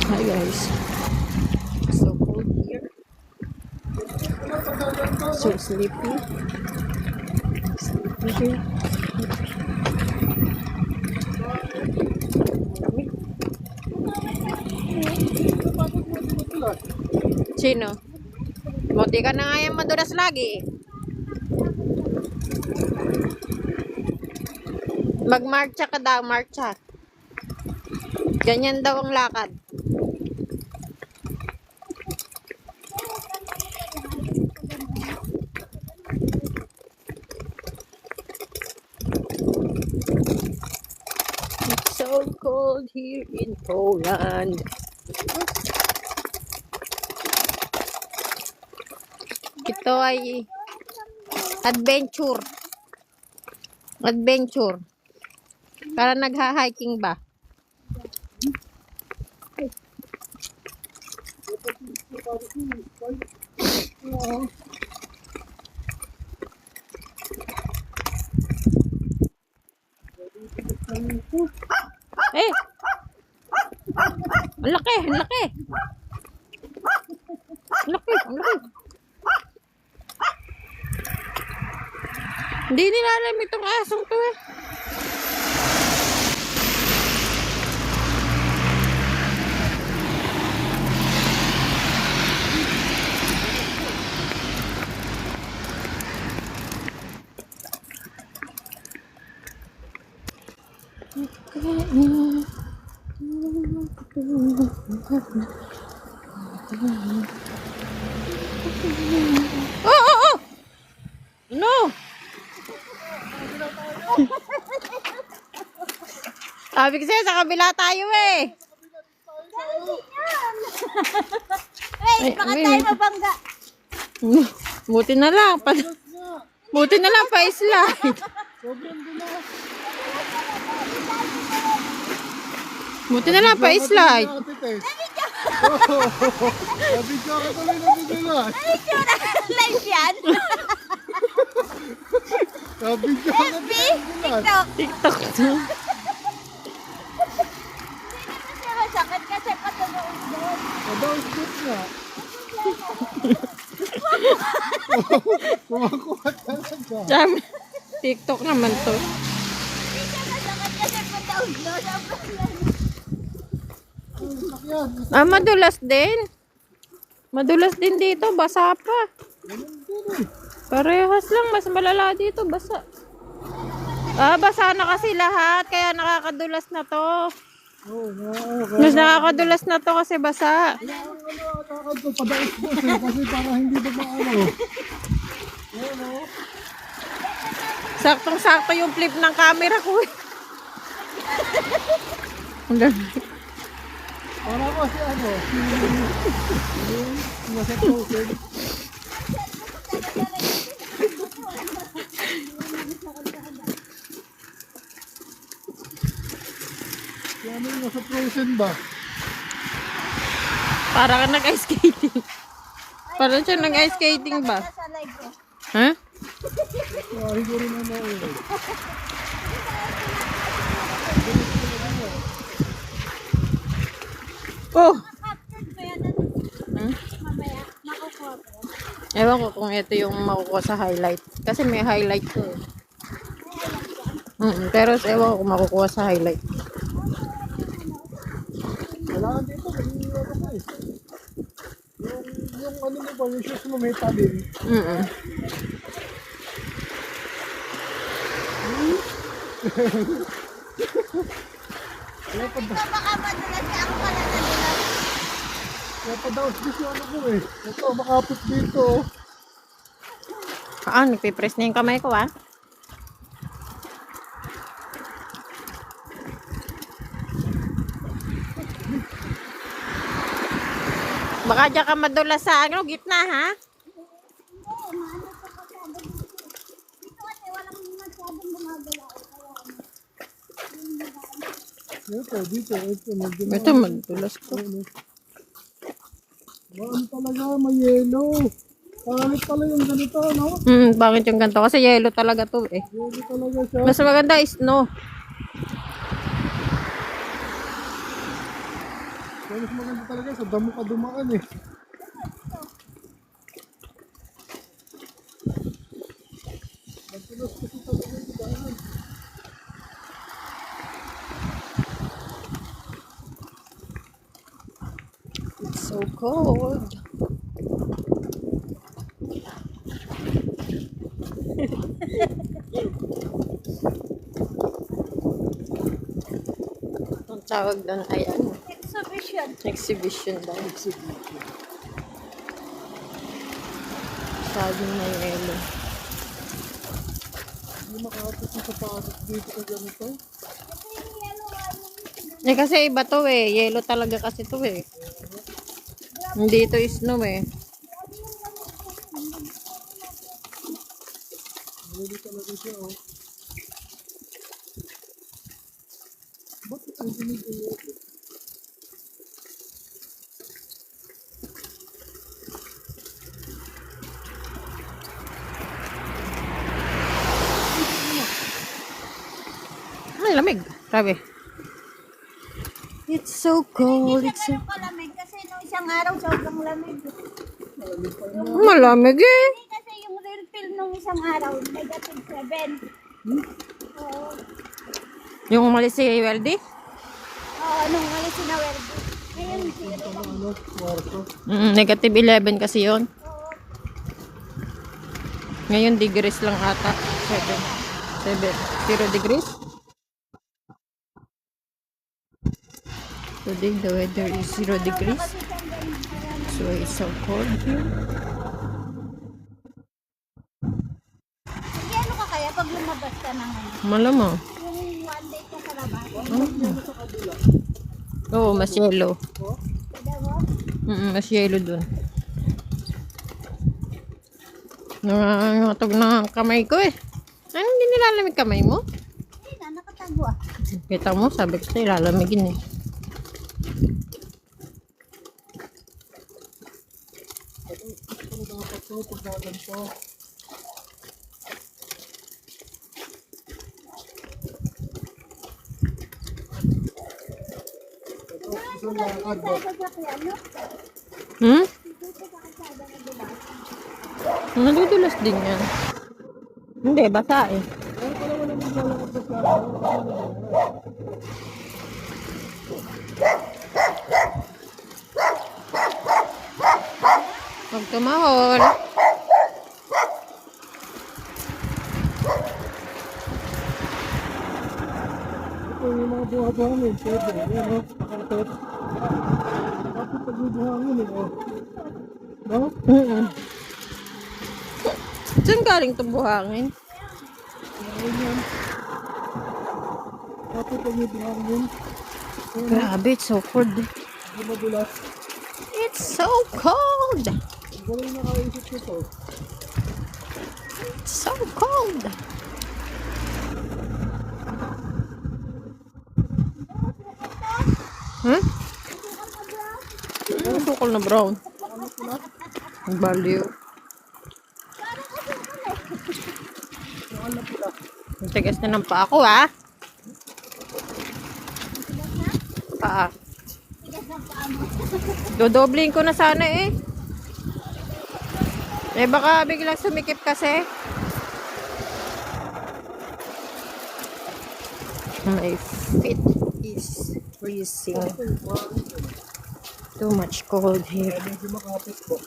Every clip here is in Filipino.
Hi guys. So cold here. So sleepy. Sleepy here. Sino? Buti ka na nga yan madulas lagi. Magmarcha ka daw, marcha. Ganyan daw ang lakad. It's so cold here in Poland. Ito ay adventure. Adventure. Para nagha-hiking ba? Eh! Ang laki! Ang laki! Ang laki! Ang laki! Hindi nila alam itong asong to eh. Oh, oh, oh! No! Sabi ko sa'yo, sa kabila tayo eh. Hey, baka tayo mabangga. Buti na lang. Buti na lang pa-slide. Buti na lang pa-slide. Nabidyo ka tuloy na bibilas. Live yan. Nabidyo ka na bibilas. TikTok to. Kasi masakit kasi patuloy doon. About good nga. Kumakuha talaga. Sabi, TikTok naman to. Hindi siya masakit kasi patuloy doon. Ah, madulas din. Madulas din dito. Basa pa. Parehas lang. Mas malala dito. Basa. Ah, basa na kasi lahat. Kaya nakakadulas na to. Mas nakakadulas na to kasi basa. Nakakad ko padaos-dos eh. Kasi para hindi ba maano. Saktong-sakto yung flip ng camera ko. Ang dami. Para kasi ano. Nasa token. Yan yung nasa frozen ba? Para ka nag-ice skating. Para siya nag-ice skating ba? Sa live ko. Ha? Ay, ko rin ano eh. Oh! Captured ko yan. Mamaya, makukuha ko. Ewan ko kung ito yung makukuha sa highlight. Kasi may highlight ko eh. Pero ewan ko kung makukuha sa highlight. Kailangan dito, may ano ko eh. Yung ano mo ba, yung shoes mo may talim. Kaya pa Ito baka madulas na ako pala nadulas. kaya pa daw yung ano ko eh. Ito, makapit dito. Ah, nagpipress na yung kamay ko ah. Baka dyan ka madulas sa ano, gitna ha? Dito kasi walang masyadong gumagalaw. Dito, medyo Ito madulas ko. ano talaga, may yellow. Pangit pala yung ganito, no? Bakit yung ganito? Kasi yellow talaga to eh. Yellow talaga siya. Mas maganda is snow. Kaya mas maganda talaga sa damo ka dumaan eh. Nagtulos kasi talaga yung daanan. It's so cold. Ang tawag doon ay ano? Exhibition. Exhibition daw. Exhibition. Sabi na yelo. Hindi makakapit yung sapatos dito sa ganito. Kasi yung yellow wine. Eh kasi iba to eh. Yelo talaga kasi to eh. Hindi to snow eh. Hindi talaga siya oh. Ba't ang ginagawa? Ang lamig. Sabi. It's so cold. Hindi It's siya so... ganun kalamig kasi nung isang araw sobrang lamig. Malamig eh. Hindi kasi yung real feel nung isang araw, negative 7. Oo. Yung umalis si Weldy? Oo, nung alis na Werdy. Ngayon, 0 lang. Ano? Kwarto. Negative 11 kasi yon. Oo. Ngayon degrees lang ata. 0 degrees. Today the weather is 0 degrees. Kasi siyang ganun, parang So it's so cold here. Mag-yelo ka kaya pag lumabas ka ng ano? Malamang. Yung one day ka sa labas. Oo, mas yellow. Kada mo? Mas yellow dun. Nangangatog na ang kamay ko eh. Ano hindi nilalamig kamay mo? Hindi na, nakatago ah. Kita mo, sabi ko sa'yo, lalamigin eh. Ano dapat to? Pagkagan to. Isang lakad ba? Sa sasakyan, no? Dito sa kalsada na diba? Nadudulas din yan. Hindi, basa eh. Ano pala wala maglalakad sa lakad? Huwag tumahol. Ito yung mga buha-buhangin. Pwede. Ayan o. Nakakapit. Kapit pag-buhangin eh. Oh. No? Saan galing itong buhangin? Ayan yan. Kapit pag-buhangin. Grabe, it's so cold. Hindi madulas. It's so cold. Ang galing nakaisip ko to. It's so cold. Ano sukol na brown? Ang baliw. Ang tigas na ng paa ko ah. Paa. Tigas ng paa mo. Dodobling ko na sana eh. Eh baka biglang sumikip kasi. My feet is freezing. Too much cold here. Medyo makapit po.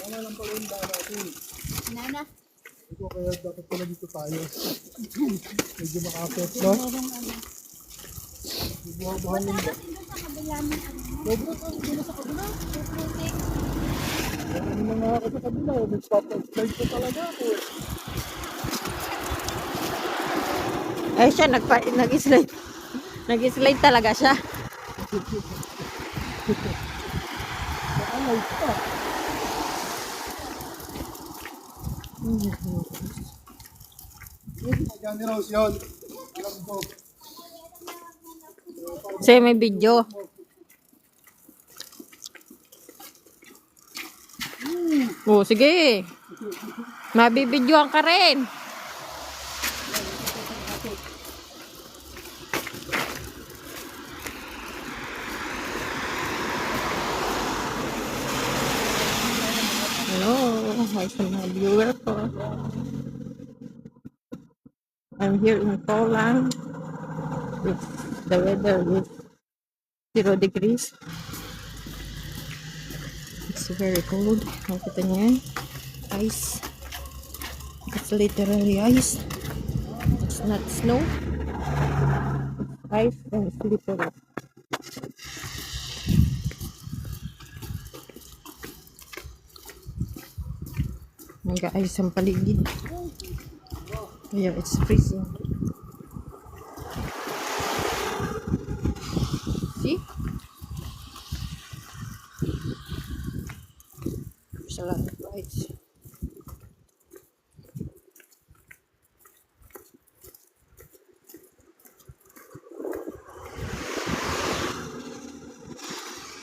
Wala lang pala yung daan natin. Nana. Ito kaya dapat pala dito tayo. Medyo makapit, no? Buha-buhangin ba? Kasi doon sa kabila ng ano. Sobrang ang dito sa kabila. Putik. Ano na nga ako sa kabila. Nagpapa-slide ko talaga ako eh. Ay siya, nag-slide. Nag-slide talaga siya. Nakalay pa. Ayan ni Rose yun. Lambo. Kasi may video. Oh, sige. Mabibidyoan ka rin. Hello, hi sa mga viewer ko. I'm here in Poland. The weather is 0 degrees. It's very cold. Nakita niyo yan? Ice. It's literally ice. It's not snow. Ice and slippery. Nag-ice ang paligid. Kaya it's freezing. See? There's a lot of ice.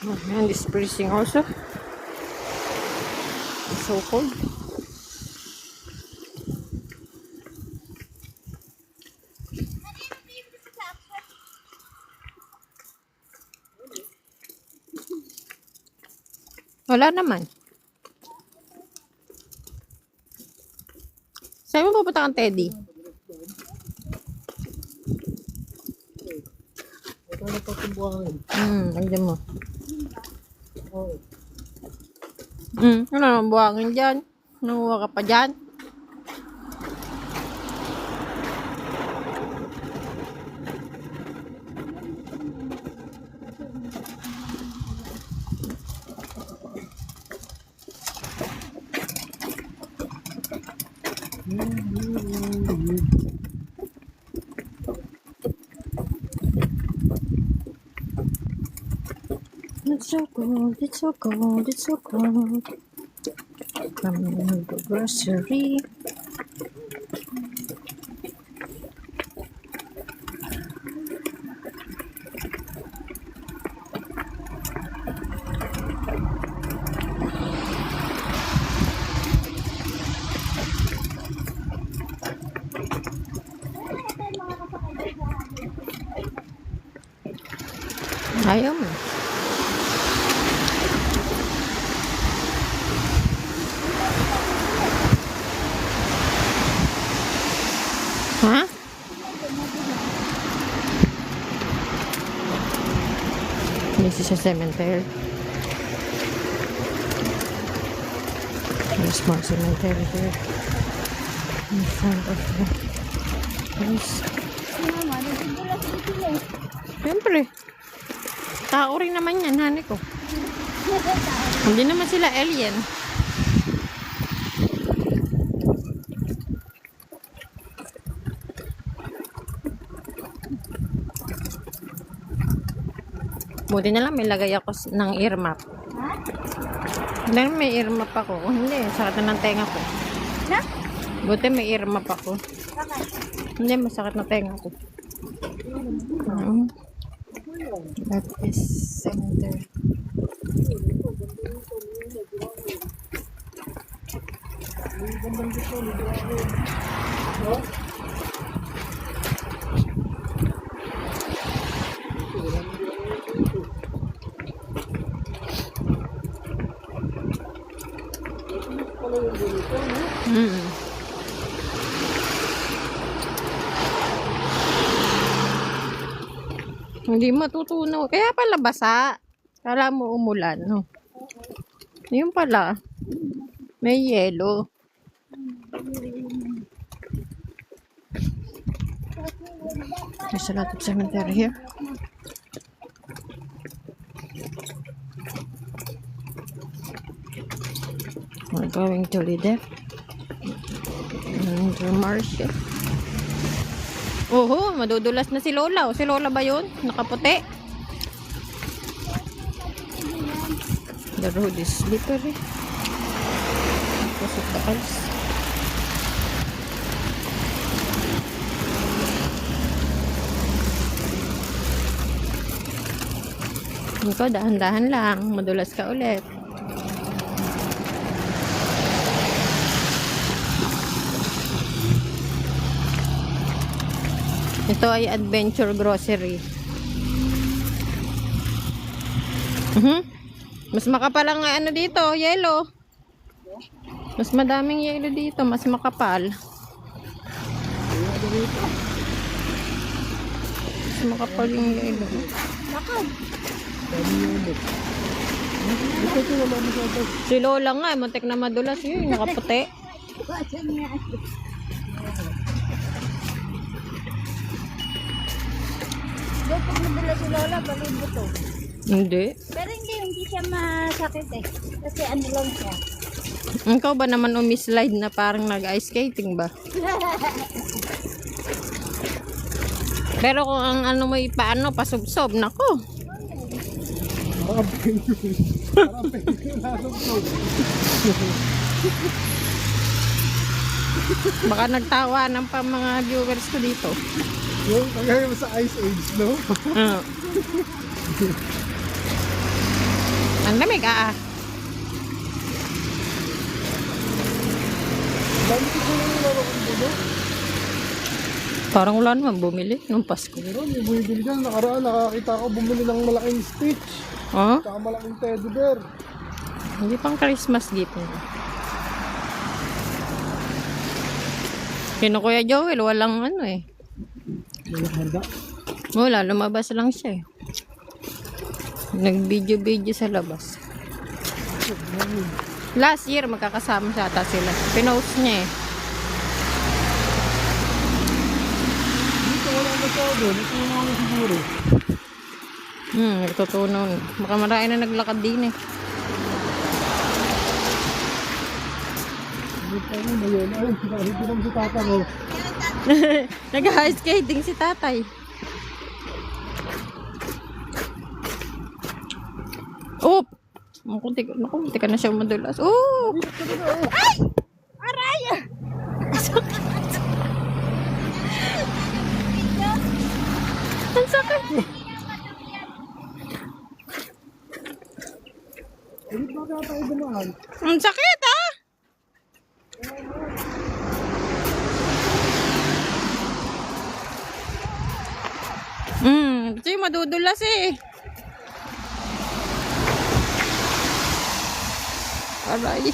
Oh man, it's freezing also. It's so cold. Wala naman. Saan mo pupunta kang Teddy? Ito na pagkumbuhangin. Andiyan mo. Oo. Ano naman buhangin dyan? Nanguha ka pa dyan? It's so cold, it's so cold, it's so cold. Coming to the grocery. Ayaw mo. Ha? This is a cemetery. There's more cemetery here. In front of the house. Mama, nagdudulas dito eh. Siyempre. Tao rin naman yan, hani ko. Hindi naman sila alien. Buti na lang may lagay ako ng earmap. Ha? Dahil may earmap ako. Oh, hindi, sakit na ng tenga ko. Na? Buti may earmap ako. Bakit? Hindi, masakit na tenga ko. That is center. Hindi matutunaw. Kaya pala basa. Kala mo umulan, no? Yun pala. May yelo. There's a lot of cemetery here. We're going to Lidep. And to Marcia. Oho, madudulas na si Lola. O, si Lola ba yun? Nakaputi. The road is slippery because of the ice. Ikaw, dahan-dahan lang. Madulas ka ulit. Ito ay Adventure Grocery. Mas makapal ang ano dito, yellow. Mas madaming yellow dito, mas makapal. Mas makapal yung yellow. Si Lola nga, muntik na madulas yun, nakaputi. Doon pag nabila si Lola, balibo to. Hindi. Pero hindi siya masakit eh. Kasi ano lang siya. Ikaw ba naman umislide na parang nag-ice skating ba? Pero kung ang ano mo ipaano, pasubsob, nako. Parang penguin. Parang penguin nasubsob. Baka nagtawa ng pa mga viewers ko dito. Yung kagaya mo sa Ice Age, no? Ah. Ang lamig Dami ko po yung laro kong bulo. Parang wala naman bumili nung Pasko. Meron, yung bumibili dyan. Nakaraan, nakakita ko bumili ng malaking Stitch. Oh? Saka malaking teddy bear. Hindi pang Christmas gift. Kino Kuya Joel, walang ano eh. Walang handa. Wala, lumabas lang siya eh. Nag-video sa labas. Last year, magkakasama sa ata sila. Pinost niya eh. Dito wala masyado. Dito wala ako siguro. Nagtutunaw. Baka marami na naglakad din eh. Dito ako na yun. Ay, nakahito naman si tata ko. Nag-ice skating si tatay. Oh! Nakunti ka na siya madulas. Oh! Ay! Aray! Ang sakit! Hindi ba kaya tayo dumaan? Ang sakit ah! Kasi madudulas eh. Aray.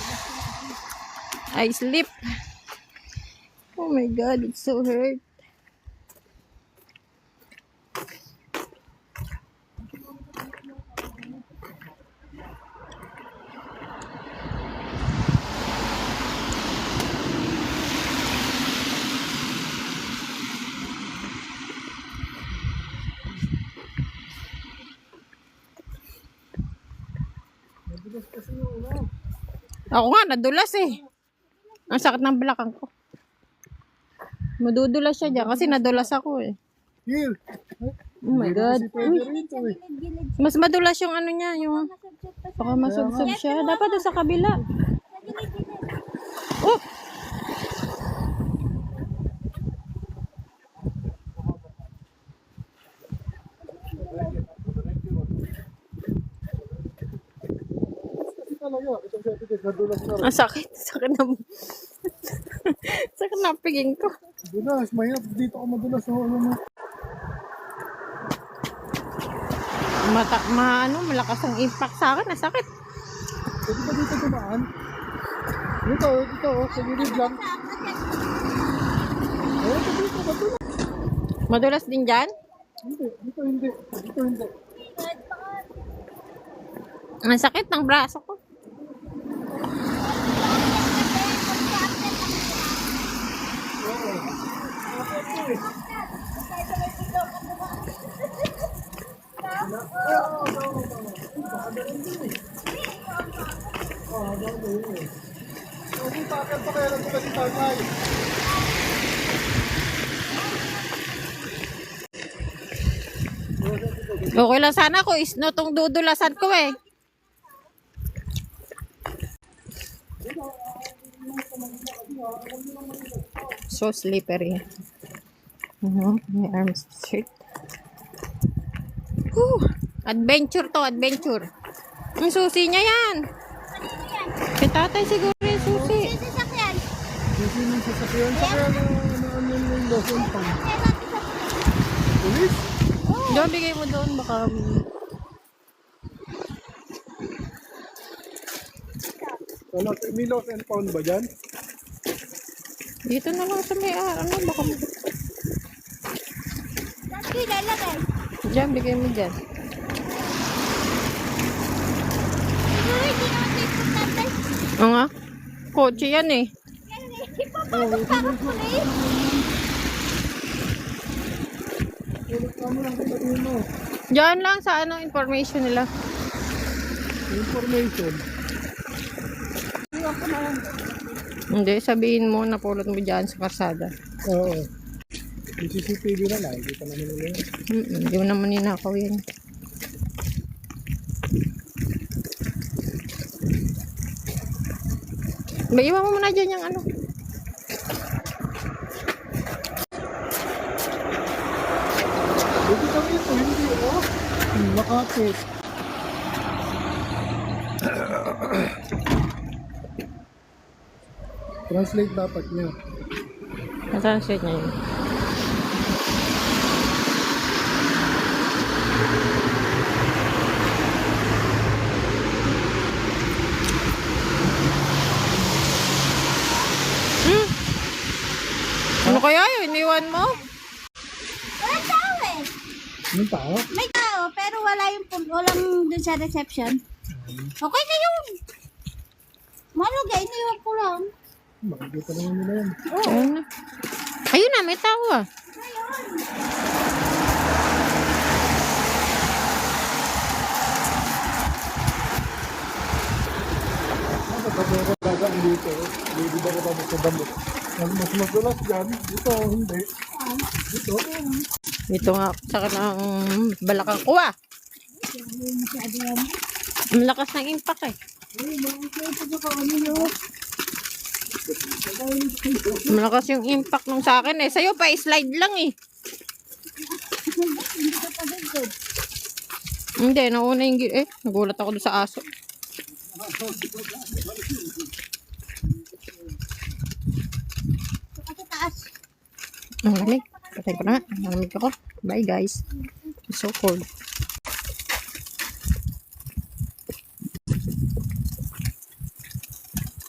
I slip. Oh my God, it's so hurt. Mabigas kasi yung ulam. Ako nga, nadulas eh. Ang sakit ng balakang ko. Madudulas siya dyan kasi nadulas ako eh. Here. Oh my God. Kasi pwede rito eh. Gilid-gilid. Mas madulas yung ano niya, yung baka masubsob siya. Dapat doon sa kabila. Oh! Kasi talaga, isang certificate, nadulas na rin. Ang sakit. Sakit na. Sakit na piging ko. Dulas, mahirap dito ako madulas. Ano mo? Malakas ang impact sa akin. Nasakit. Pwede ba dito dumaan? Dito, sa gilid lang. Ayun, dito, bato na. Madulas din dyan? Hindi. Ang sakit ng braso ko. Hindi, takal pa kaya nadulas si tatay. Okay lang sana ako. Isno tong dudulasan ko eh. So slippery. My arms straight. Adventure to, adventure. Ang susi niya yan. Si tatay siguro yung susi. Sasakyan. Hindi nang sasakyan. Saka ano yung lotion pang. Pulis? Diyan, bigay mo doon. Baka... Wala, may lost and found ba dyan? Dito na lang sa may ano, baka... Lagi lalagay. Diyan, bigay mo dyan. Ay, hindi naman tayo importante. Oo nga. Kotse yan eh. Ipapasok pa ako pulis. Ulit ka mo lang sabihin mo. Diyan lang sa ano, information nila. Information. Hindi, sabihin mo, napulot mo dyan sa karsada. Oo. Yung CCTV na lang, kita naman nila yun. Hindi mo naman ninakaw yan. Iwan mo muna dyan yung ano. Dito kami ito, hindi oh. Makapit. Translate dapat niya. Natranslate niya yun. Ano kaya yun? Iniwan mo? Wala tao eh. Yung tao? May tao, pero walang dun sa reception. Okay na yun. Malagay, iniwan ko lang. Makikita naman nila yan. Ayun na. Ayun na, may tao ah. Kapag ako dagaan dito, hindi ba ako sa damit? Mas magulas dyan, dito hindi. Dito. Dito nga, saka ng balakang kuha. Malakas ng impact eh. Malakas yung impact nung sa akin eh. Sa'yo pa, slide lang eh. Hindi, nauna yung... nagulat ako doon sa aso. Kasi taas. Ang lamig. Patay ko na. Ang lamig ako. Bye guys. It's so cold.